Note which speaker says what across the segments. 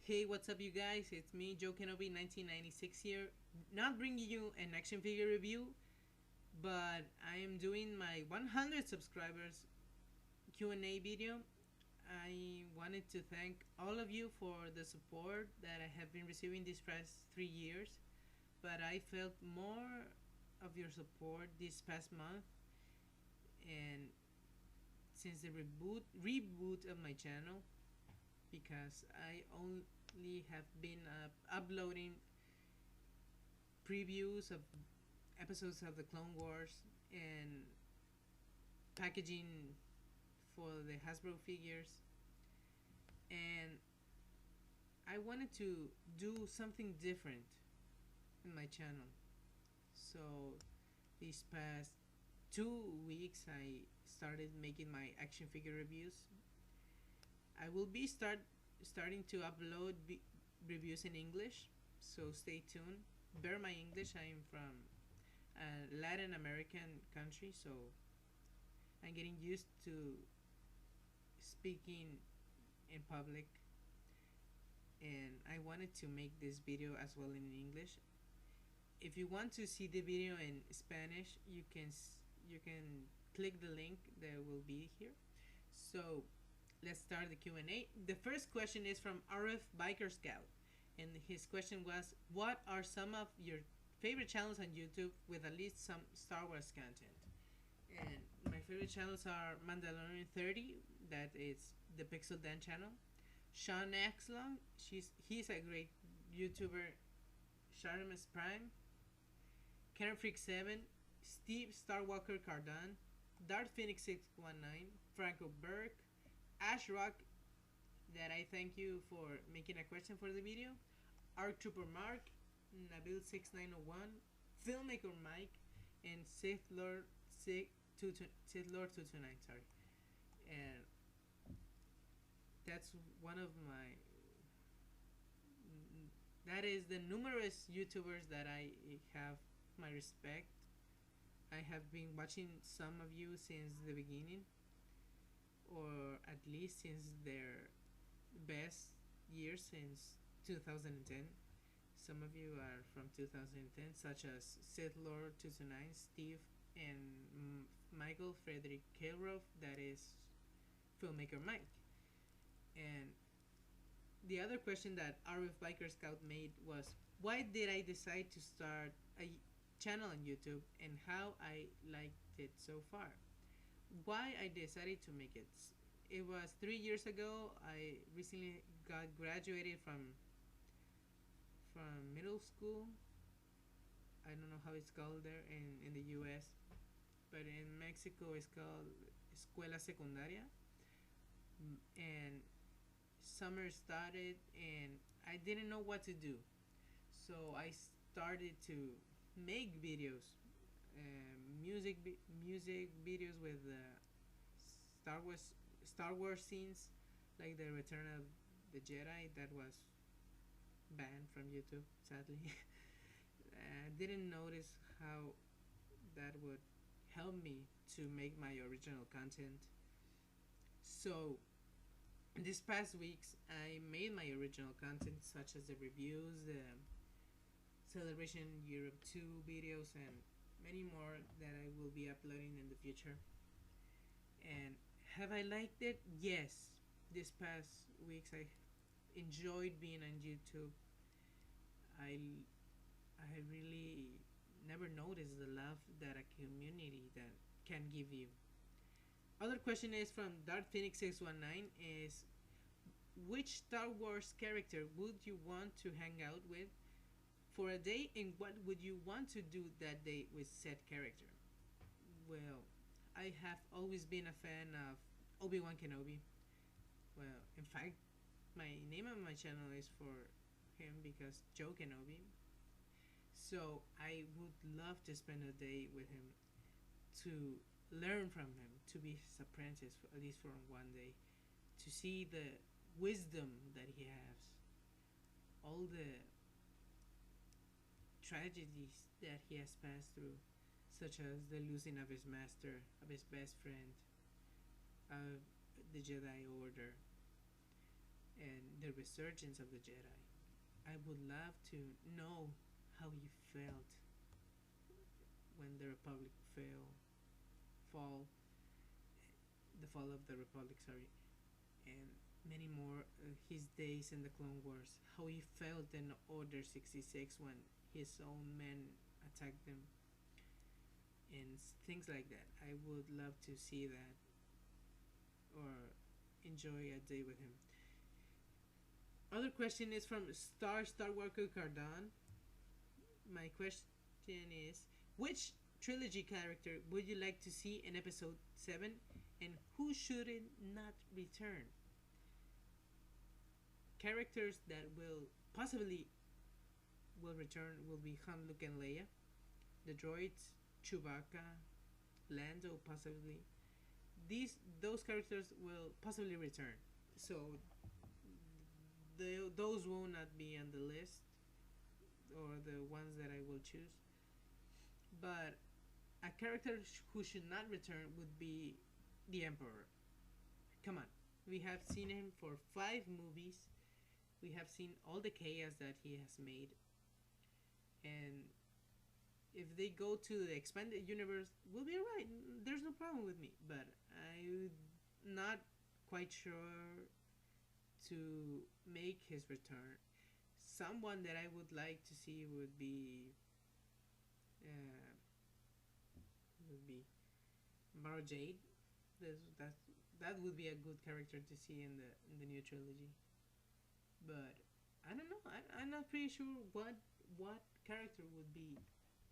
Speaker 1: Hey, what's up, you guys? It's me, Joe Kenobi, 1996 here. Not bringing you an action figure review, but I am doing my 100 subscribers Q&A video. I wanted to thank all of you for the support that I have been receiving these past 3 years, but I felt more of your support this past month, and since the reboot of my channel, because I only have been uploading previews of episodes of the Clone Wars and packaging for the Hasbro figures, and I wanted to do something different in my channel. So these past 2 weeks I started making my action figure reviews. I will be starting to upload reviews in English, so stay tuned. Bear my English, I am from a Latin American country, so I'm getting used to speaking in public, and I wanted to make this video as well in English. If you want to see the video in Spanish, you can click the link that will be here. So let's start the Q&A. The first question is from RF Biker Scout, and his question was, what are some of your favorite channels on YouTube with at least some Star Wars content? And my favorite channels are Mandalorian 30, that is the Pixel Dan channel. Sean Axlong, he's a great YouTuber. Sharmus Prime, Karen Freak 7, Steve Starwalker Cardon, Darth Phoenix 619, Franco Burke, Ash Rock, that I thank you for making a question for the video, Arc Trooper Mark, Nabil 6901, Filmmaker Mike, and Sith Lord 229. Sorry, and that's one of my. That is the numerous YouTubers that I have my respect. I have been watching some of you since the beginning, or at least since their best years, since 2010. Some of you are from 2010, such as Sith Lord 229, Steve, and Michael Frederick Kelroff, that is Filmmaker Mike. And the other question that RF Biker Scout made was, why did I decide to start a channel on YouTube and how I liked it so far? Why I decided to make it? It was 3 years ago. I recently got graduated from middle school. I don't know how it's called there in the US, but in Mexico it's called Escuela Secundaria. And summer started and I didn't know what to do, so I started to make videos, music videos with Star Wars scenes, like the Return of the Jedi, that was banned from YouTube, sadly. I didn't notice how that would help me to make my original content. So these past weeks I made my original content, such as the reviews, the Celebration Europe 2 videos, and many more that I will be uploading in the future. And have I liked it? Yes. These past weeks I enjoyed being on YouTube. I I really never noticed the love that a community that can give you. Other question is from Darth Phoenix 619, is, which Star Wars character would you want to hang out with for a day, and what would you want to do that day with said character? Well, I have always been a fan of Obi-Wan Kenobi. Well, in fact, my name on my channel is for him, because Joe Kenobi. So I would love to spend a day with him, to learn from him, to be his apprentice for, at least for one day, to see the wisdom that he has, all the tragedies that he has passed through, such as the losing of his master, of his best friend, of the Jedi Order, and the resurgence of the Jedi. I would love to know how he felt when the Republic fall, the fall of the Republic, sorry, and many more. His days in the Clone Wars, how he felt in Order 66 when his own men attacked them, and things like that. I would love to see that or enjoy a day with him. Other question is from Star Walker Cardon. My question is, which trilogy character would you like to see in Episode 7, and who should it not return? Characters that will possibly will return will be Han, Luke, and Leia. The droids, Chewbacca, Lando, possibly. Those characters will possibly return. So those will not be on the list or the ones that I will choose. But a character who should not return would be the Emperor. Come on, we have seen him for 5 movies. We have seen all the chaos that he has made, and if they go to the expanded universe, we'll be alright. There's no problem with me. But I'm not quite sure to make his return. Someone that I would like to see uh, would be Mara Jade. That that would be a good character to see in the new trilogy. But I don't know. I'm not pretty sure what character would be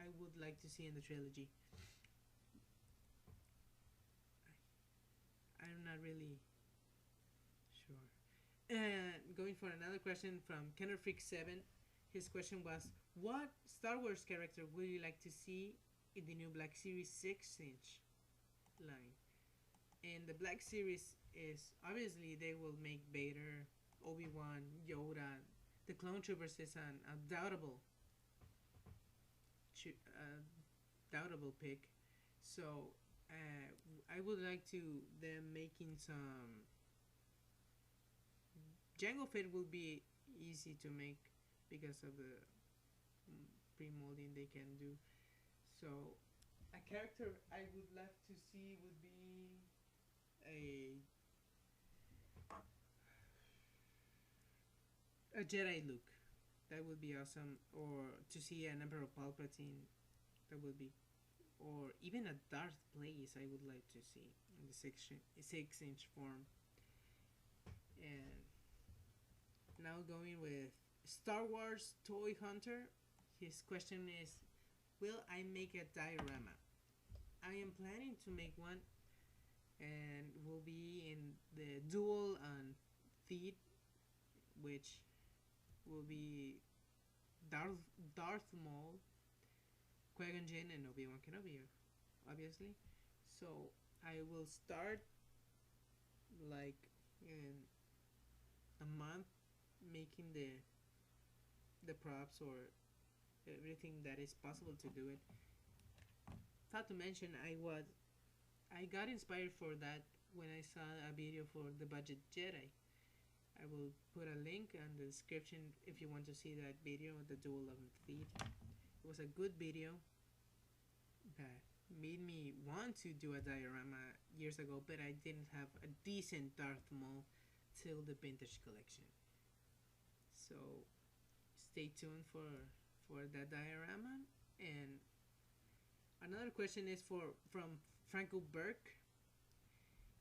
Speaker 1: I would like to see in the trilogy. I'm not really sure. Going for another question from Kenner Freak 7. His question was, what Star Wars character would you like to see in the new Black Series 6-inch line? And the Black Series is obviously they will make Vader, Obi-Wan, Yoda. The Clone Troopers is an doubtable pick. So I would like to them making some. Jango Fett will be easy to make because of the pre-molding they can do. So a character I would love to see would be a a Jedi Luke. That would be awesome. Or to see an Emperor Palpatine. That would be. Or even a Darth Plagueis I would like to see in the 6-inch form. And now going with Star Wars Toy Hunter. His question is, will I make a diorama? I am planning to make one, and will be in the duel on Theed, which will be Darth Maul, Qui-Gon Jinn, and Obi-Wan Kenobi, obviously. So I will start like in a month making the props or everything that is possible to do it. Not to mention, I got inspired for that when I saw a video for the Budget Jedi. I will put a link in the description if you want to see that video, the Duel of Theed. It was a good video that made me want to do a diorama years ago, but I didn't have a decent Darth Maul till the vintage collection. So stay tuned for that diorama. And another question is from Franco Burke,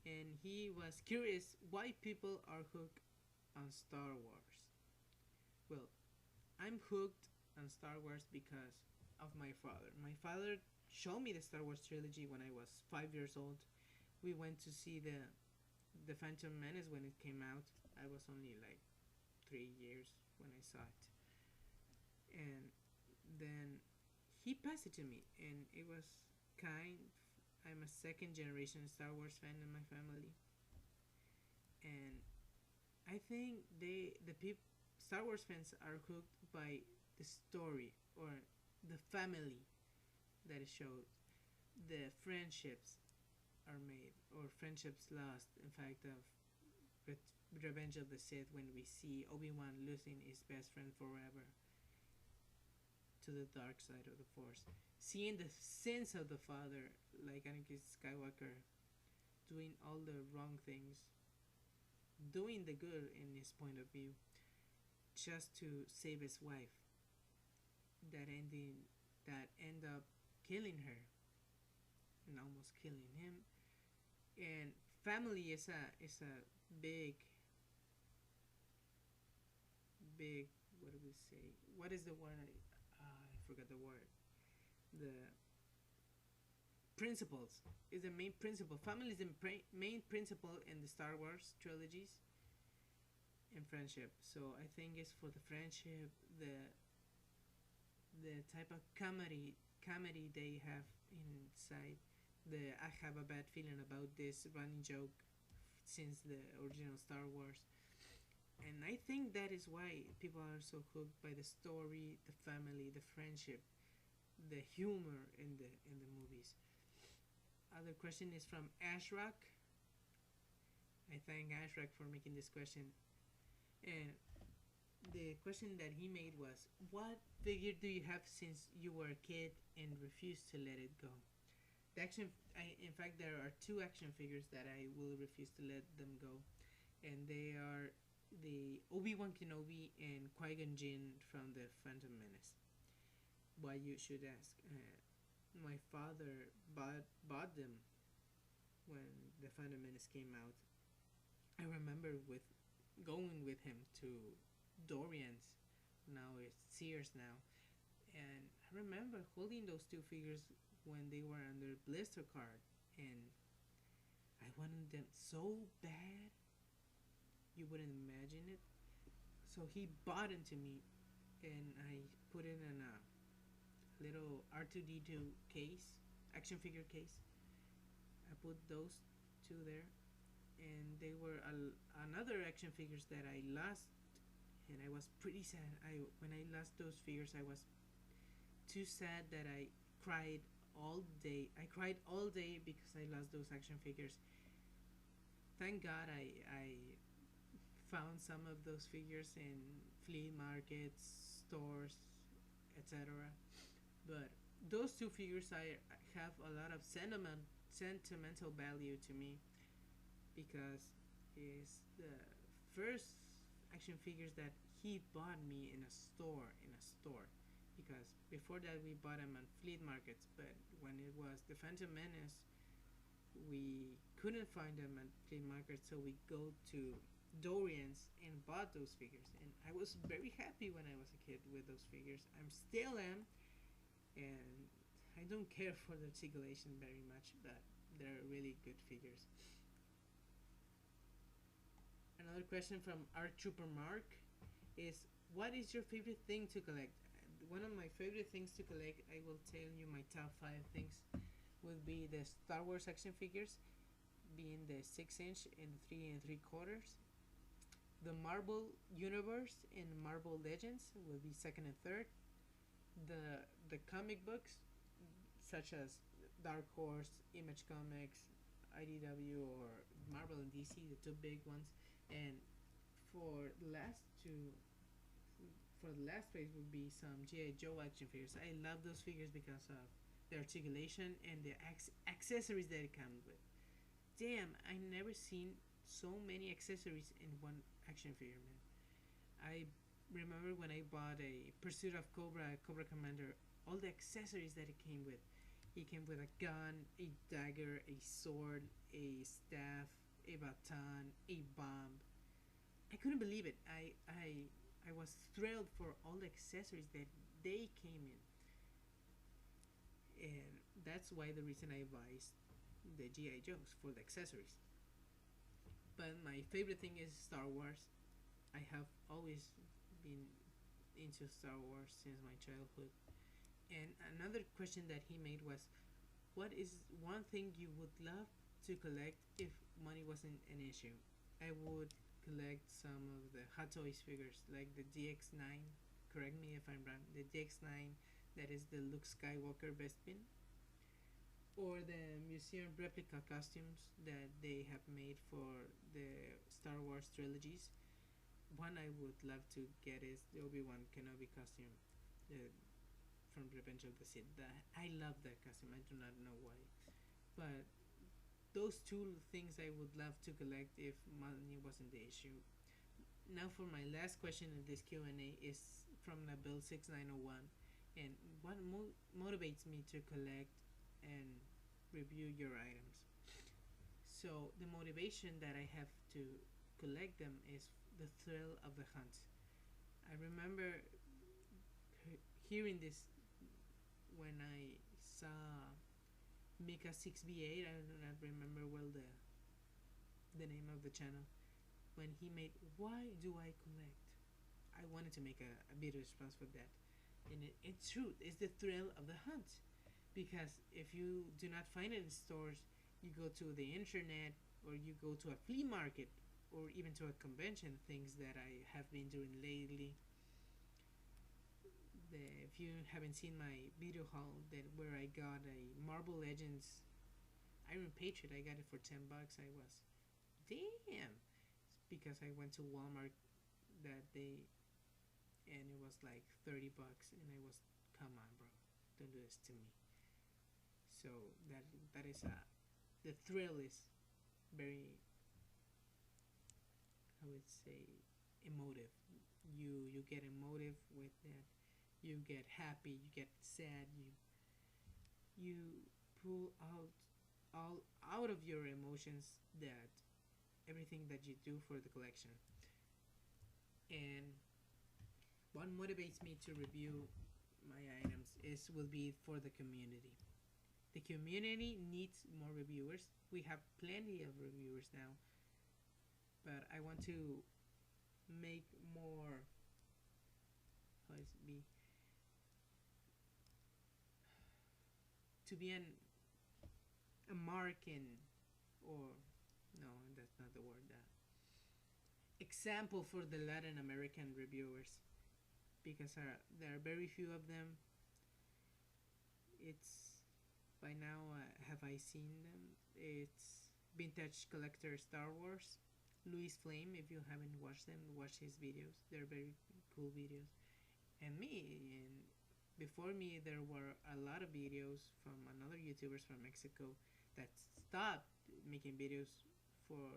Speaker 1: and he was curious why people are hooked on Star Wars. Well, I'm hooked on Star Wars because of my father. My father showed me the Star Wars trilogy when I was 5 years old. We went to see the Phantom Menace when it came out. I was only like 3 years when I saw it, and then he passed it to me, and it was kind. I'm a second generation Star Wars fan in my family, and I think the people Star Wars fans are hooked by the story or the family that is showed. The friendships are made or friendships lost. In fact, of Revenge of the Sith, when we see Obi-Wan losing his best friend forever to the dark side of the Force, seeing the sins of the father, like Anakin Skywalker, doing all the wrong things, doing the good in his point of view, just to save his wife, that end up killing her and almost killing him. And family is a big big, what do we say? What is the word? I forgot the word. The principles is the main principle. Family is the main principle in the Star Wars trilogies, and friendship. So I think it's for the friendship, the type of comedy they have inside. The I have a bad feeling about this running joke since the original Star Wars, and I think that is why people are so hooked by the story, the family, the friendship, the humor in the movies. Other question is from Ashrock. I thank Ashrock for making this question. And the question that he made was, what figure do you have since you were a kid and refused to let it go? The in fact, there are two action figures that I will refuse to let them go, and they are the Obi-Wan Kenobi and Qui-Gon Jinn from the Phantom Menace. Why, you should ask. My father bought them when the Phantom Menace came out. I remember with going with him to Dorian's, now it's Sears now, and I remember holding those two figures when they were under blister card, and I wanted them so bad you wouldn't imagine it. So he bought them to me, and I put it in a little R2D2 case, action figure case. I put those two there, and they were another action figures that I lost, and I was pretty sad. When I lost those figures, I was too sad that I cried all day. I cried all day because I lost those action figures. Thank God I found some of those figures in flea markets, stores, etc. But those two figures I have a lot of sentimental value to me, because it's the first action figures that he bought me in a store, because before that we bought them on flea markets, but when it was the Phantom Menace, we couldn't find them at flea markets, so we go to Dorian's and bought those figures, and I was very happy when I was a kid with those figures. I'm still am, and I don't care for the articulation very much, but they're really good figures. Another question from our Trooper Mark is, what is your favorite thing to collect? One of my favorite things to collect, I will tell you my top 5 things, would be the Star Wars action figures, being the 6-inch and 3 3/4. The Marvel Universe and Marvel Legends will be second and third. The comic books, such as Dark Horse, Image Comics, IDW, or Marvel and DC, the two big ones. And for the last two, for the last place would be some G.I. Joe action figures. I love those figures because of the articulation and the accessories that it comes with. Damn, I never seen so many accessories in one action figure, man. I remember when I bought a Pursuit of Cobra Commander, all the accessories that it came with. It came with a gun, a dagger, a sword, a staff, a baton, a bomb. I couldn't believe it. I was thrilled for all the accessories that they came in, and that's why the reason I buy the GI Joes, for the accessories. But my favorite thing is Star Wars. I have always been into Star Wars since my childhood. And another question that he made was, what is one thing you would love to collect if money wasn't an issue? I would collect some of the Hot Toys figures, like the DX9. Correct me if I'm wrong. The DX9, that is the Luke Skywalker Bespin, or the museum replica costumes that they have made for the Star Wars trilogies. One I would love to get is the Obi-Wan Kenobi costume, uh, from Revenge of the Sith. I love that costume. I do not know why, but those two things I would love to collect if money wasn't the issue. Now for my last question in this Q&A is from Nabil 6901, and what motivates me to collect and review your items. So the motivation that I have to collect them is the thrill of the hunt. I remember hearing this when I saw Mika 6B8. I do not remember well the name of the channel. When he made "Why do I collect?" I wanted to make a video response for that, and it's true. It's the thrill of the hunt, because if you do not find it in stores, you go to the internet or you go to a flea market or even to a convention. Things that I have been doing lately. If you haven't seen my video haul, that where I got a Marvel Legends Iron Patriot, I got it for $10. I was damn, because I went to Walmart that day and it was like $30, and I was, come on, bro, don't do this to me. So that is the thrill is very, I would say, emotive. You get emotive with that. You get happy. You get sad. You pull out all out of your emotions, that everything that you do for the collection. And what motivates me to review my items is will be for the community. The community needs more reviewers. We have plenty of reviewers now, but I want to make more. How is it be to be a mark in, or no, that's not the word. Example for the Latin American reviewers, because there are very few of them. It's by now, have I seen them? It's Vintage Collector Star Wars, Luis Flame. If you haven't watched them, watch his videos. They're very cool videos. And me, and before me, there were a lot of videos from another YouTubers from Mexico that stopped making videos for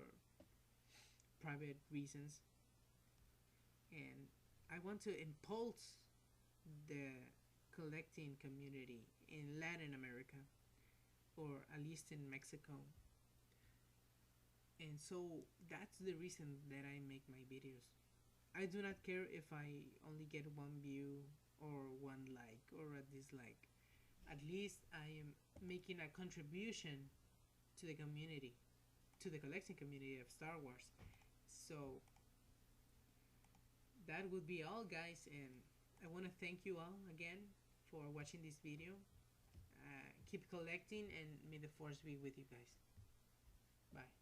Speaker 1: private reasons. And I want to impulse the collecting community in Latin America, or at least in Mexico. And so that's the reason that I make my videos. I do not care if I only get one view or one like or a dislike. At least I am making a contribution to the community, to the collecting community of Star Wars. So that would be all, guys, and I want to thank you all again for watching this video. Keep collecting, and may the force be with you guys. Bye.